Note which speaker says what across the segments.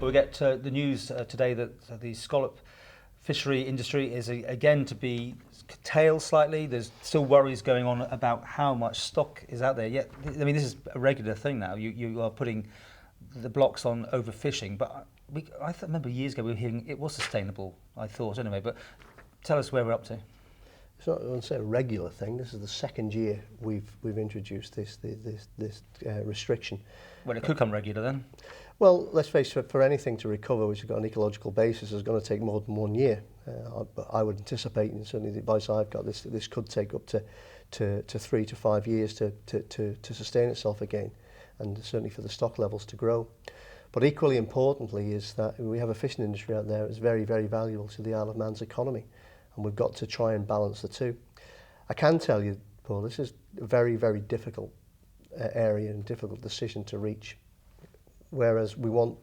Speaker 1: Well, we get the news today that the scallop fishery industry is again to be curtailed slightly. There's still worries going on about how much stock is out there. Yet, I mean, this is a regular thing now. You are putting the blocks on overfishing, but I remember years ago we were hearing it was sustainable. I thought anyway. But tell us where we're up to.
Speaker 2: It's not, I wouldn't say a regular thing. This is the second year we've introduced this restriction.
Speaker 1: Well, it could come regular then.
Speaker 2: Well, let's face it, for anything to recover which has got an ecological basis is going to take more than 1 year. But I would anticipate, and certainly the advice I've got, this could take up to 3 to 5 years to sustain itself again, and certainly for the stock levels to grow. But equally importantly is that we have a fishing industry out there that's very, very valuable to the Isle of Man's economy, and we've got to try and balance the two. I can tell you, Paul, this is a very, very difficult area and difficult decision to reach. Whereas we want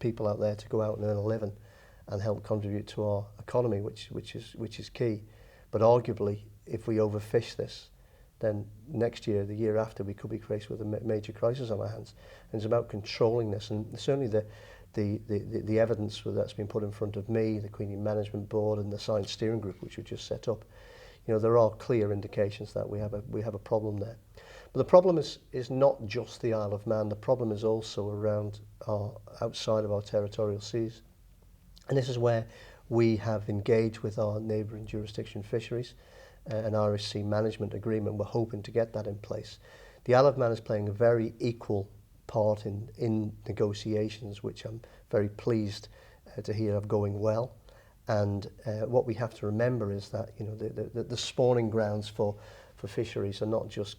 Speaker 2: people out there to go out and earn a living and help contribute to our economy, which is key. But arguably, if we overfish this, then next year, the year after, we could be faced with a major crisis on our hands. And it's about controlling this, and certainly the evidence that's been put in front of me, the Queenie Management Board, and the Science Steering Group, which we just set up. You know, there are clear indications that we have a problem there. But the problem is not just the Isle of Man. The problem is also around outside of our territorial seas. And this is where we have engaged with our neighbouring jurisdiction fisheries, an Irish Sea Management Agreement. We're hoping to get that in place. The Isle of Man is playing a very equal part in negotiations, which I'm very pleased to hear are going well. And what we have to remember is that, you know, the spawning grounds for fisheries are not just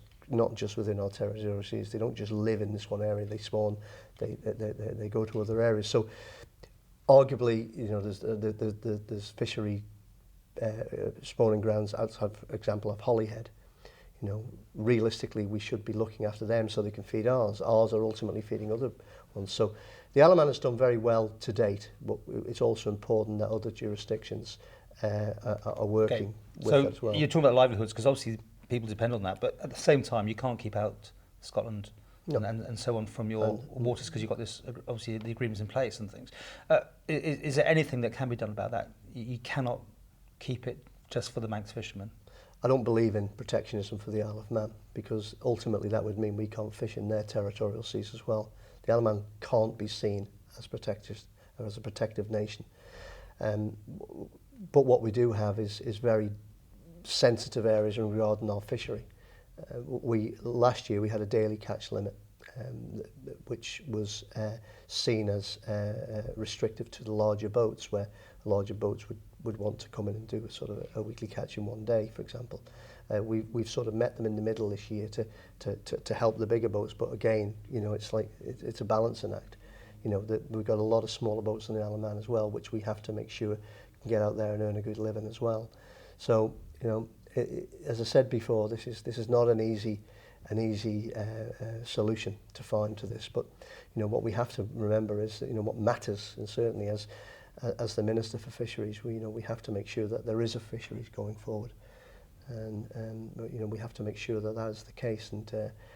Speaker 2: within our territorial seas. They don't just live in this one area. They spawn, they go to other areas. So arguably, you know, there's fishery spawning grounds outside, for example, of Holyhead. You know, realistically, we should be looking after them so they can feed ours. Ours are ultimately feeding other ones. So the Isle of Man has done very well to date, but it's also important that other jurisdictions are working with that as well.
Speaker 1: So you're talking about livelihoods, because obviously people depend on that, but at the same time, you can't keep out Scotland and so on from your waters, because you've got this, obviously, the agreements in place and things. Is there anything that can be done about that? You cannot keep it just for the Manx fishermen.
Speaker 2: I don't believe in protectionism for the Isle of Man, because ultimately that would mean we can't fish in their territorial seas as well. The Isle of Man can't be seen as a protective nation. But what we do have is very sensitive areas regarding our fishery. Last year we had a daily catch limit, which was seen as restrictive to the larger boats, where larger boats would want to come in and do a sort of a weekly catch in one day, for example. We've sort of met them in the middle this year to help the bigger boats, but again, you know, it's like it's a balancing act. You know, we've got a lot of smaller boats in the Isle of Man as well, which we have to make sure can get out there and earn a good living as well. So, you know, as I said before, this is not an easy solution to find to this. But you know, what we have to remember is that, you know, what matters, and certainly as the Minister for Fisheries, we have to make sure that there is a fisheries going forward, and you know, we have to make sure that that is the case. And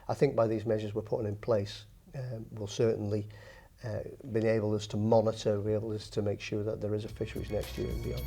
Speaker 2: I think by these measures we're putting in place, we'll certainly be able to monitor, be able to make sure that there is a fisheries next year and beyond.